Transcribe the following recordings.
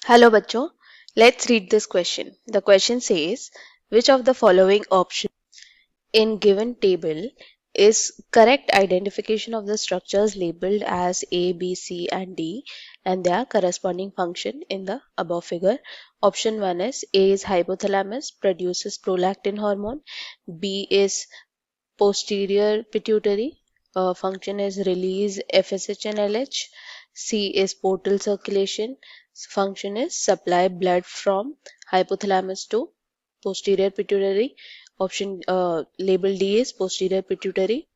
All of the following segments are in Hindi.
Hello bachcho, let's read this question. The question says, which of the following options in given table is correct identification of the structures labeled as A, B, C and D and their corresponding function in the above figure. Option 1 is A is hypothalamus, produces prolactin hormone. B is posterior pituitary, function is release FSH and LH. C is portal circulation, function is supply blood from hypothalamus to posterior pituitary. Option label D is posterior pituitary,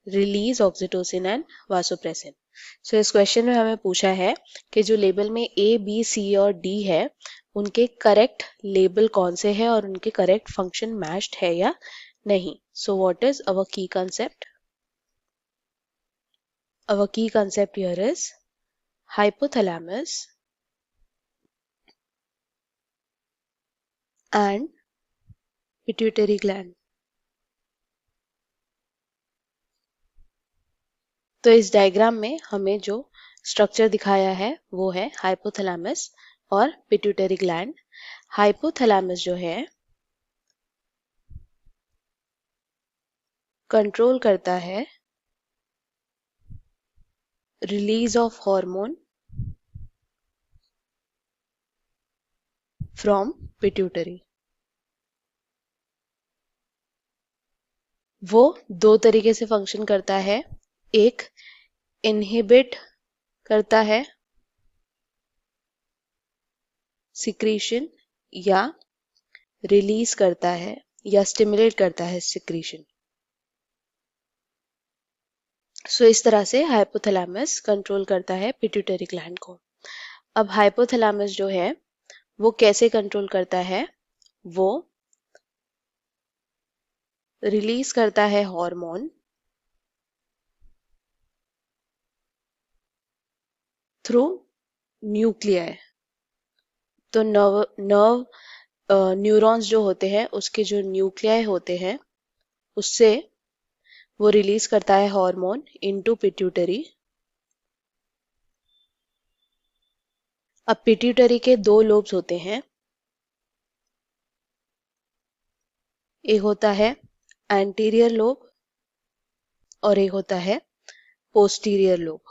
release oxytocin and vasopressin. So इस क्वेश्चन में हमें पूछा है कि जो लेबल में ए बी सी और डी है उनके करेक्ट लेबल कौन से हैं और उनके करेक्ट फंक्शन मैच्ड है या नहीं. सो व्हाट इज अवर की concept? Our key concept here is hypothalamus and pituitary gland. तो इस डायग्राम में हमें जो स्ट्रक्चर दिखाया है वो है हाइपोथैलेमस और पिट्यूटरी ग्लैंड. हाइपोथैलेमस जो है कंट्रोल करता है release of hormone from pituitary. वो दो तरीके से फंक्शन करता है. एक इनहिबिट करता है सिक्रीशन या रिलीज करता है या स्टिमुलेट करता है सिक्रीशन. सो इस तरह से हाइपोथैलेमस कंट्रोल करता है पिट्यूटरी ग्लैंड को. अब हाइपोथैलेमस जो है वो कैसे कंट्रोल करता है? वो रिलीज करता है हार्मोन थ्रू न्यूक्लियाई. तो नर्व न्यूरॉन्स जो होते हैं उसके जो न्यूक्लियाई होते हैं उससे वो रिलीज करता है हार्मोन इनटू पिट्यूटरी. अब पिट्यूटरी के दो लोब्स होते हैं. एक होता है एंटीरियर लोब और एक होता है पोस्टीरियर लोब.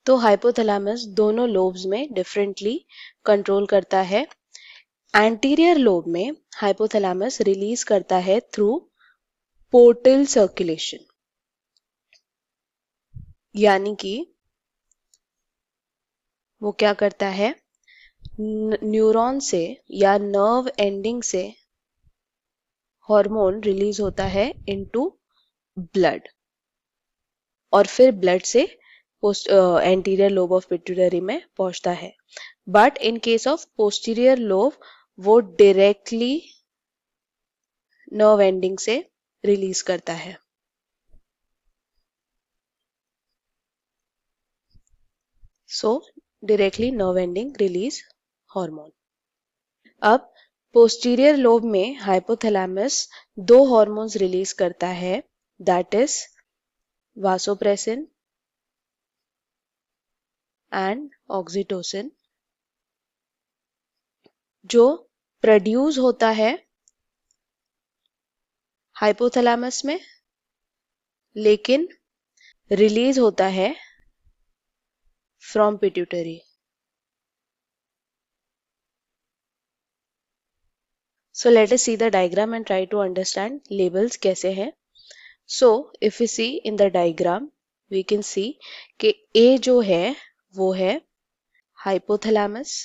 तो हाइपोथैलेमस दोनों लोब्स में डिफरेंटली कंट्रोल करता है. एंटीरियर लोब में हाइपोथैलेमस रिलीज करता है थ्रू पोर्टल सर्कुलेशन, यानी कि वो क्या करता है न्यूरॉन से या नर्व एंडिंग से हार्मोन रिलीज होता है इनटू ब्लड और फिर ब्लड से एंटीरियर लोब ऑफ पिट्यूटरी में पहुंचता है. But in case of posterior lobe वो डायरेक्टली नर्व एंडिंग से रिलीज करता है. सो directly nerve ending release hormone. अब पोस्टीरियर लोब में हाइपोथैलेमस दो हार्मोन्स रिलीज करता है, that is vasopressin and oxytocin, जो प्रोड्यूस होता है हाइपोथैलेमस में लेकिन रिलीज होता है from pituitary. So let us see the diagram and try to understand labels कैसे हैं. So if we see in the diagram we can see कि A जो है वो है hypothalamus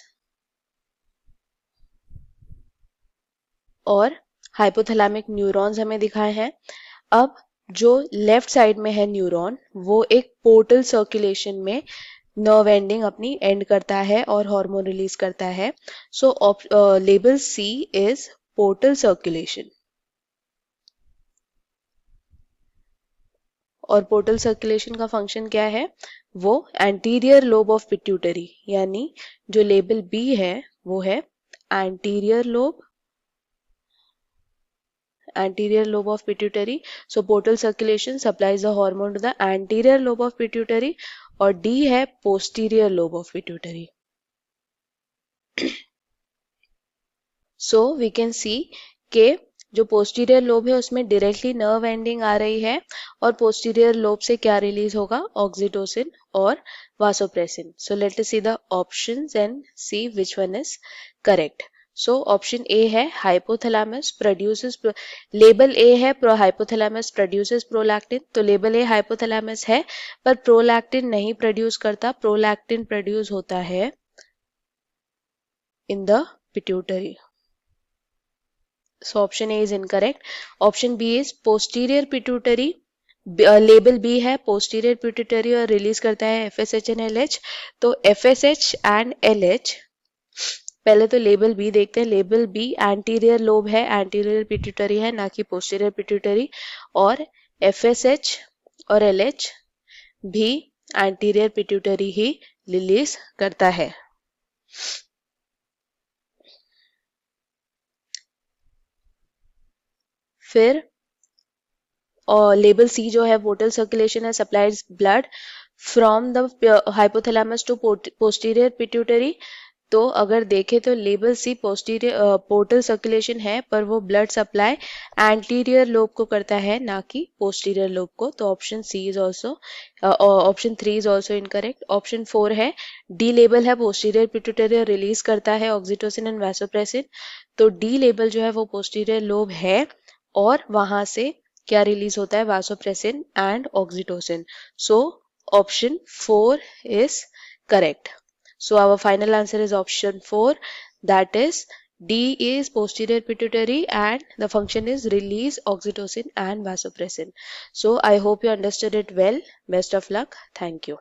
और hypothalamic न्यूरॉन्स हमें दिखाए हैं. अब जो लेफ्ट साइड में है न्यूरॉन वो एक पोर्टल सर्कुलेशन में नर्व एंडिंग अपनी एंड करता है और हार्मोन रिलीज करता है. So label C is portal circulation. और पोर्टल सर्कुलेशन का फंक्शन क्या है? वो एंटीरियर लोब ऑफ पिट्यूटरी, यानी जो लेबल बी है वो है anterior lobe of pituitary. So portal circulation supplies the hormone to the anterior lobe of pituitary और डी है posterior lobe of pituitary. So we can see के जो पोस्टीरियर लोब है उसमें डायरेक्टली नर्व एंडिंग आ रही है और पोस्टीरियर लोब से क्या रिलीज होगा, ऑक्सीटोसिन और vasopressin. So let us see the options and see which one is correct. So option A है हाइपोथैलेमस प्रोड्यूसेस, लेबल ए है प्रो हाइपोथैलेमस प्रोड्यूसेस प्रोलैक्टिन, तो लेबल ए हाइपोथैलेमस है पर प्रोलैक्टिन नहीं प्रोड्यूस करता, प्रोलैक्टिन प्रोड्यूस होता है in the pituitary. So option A is incorrect. Option B is posterior pituitary. Label B है पोस्टीरियर पिट्यूटरी और रिलीज करता है एफएसएच एंड एलएच। तो एफएसएच एंड एलएच, पहले तो लेबल बी देखते हैं। लेबल बी एंटीरियर लोब है, एंटीरियर पिट्यूटरी है, ना कि पोस्टीरियर पिट्यूटरी। और एफएसएच और एलएच भी एंटीरियर पिट्यूटरी ही रिलीज करता है। फिर और लेबल सी जो है पोर्टल सर्कुलेशन है supplies blood from the hypothalamus to posterior pituitary. तो अगर देखें तो लेबल सी पोस्टीरियर पोर्टल सर्कुलेशन है पर वो ब्लड सप्लाई एंटीरियर लोब को करता है, ना कि पोस्टीरियर लोब को। तो option C is also, option 3 is also incorrect. Option 4 है डी लेबल है पोस्टीरियर पिट्यूटरी रिलीज करता है ऑक्सीटोसिन एंड वासोप्रेसिन। तो डी लेबल जो है वो पोस्टीरियर लोब है और वहां से क्या रिलीज होता है, vasopressin and oxytocin. So option 4 is correct. So our final answer is option 4, that is D is posterior pituitary and the function is release oxytocin and vasopressin. So I hope you understood it well. Best of luck. Thank you.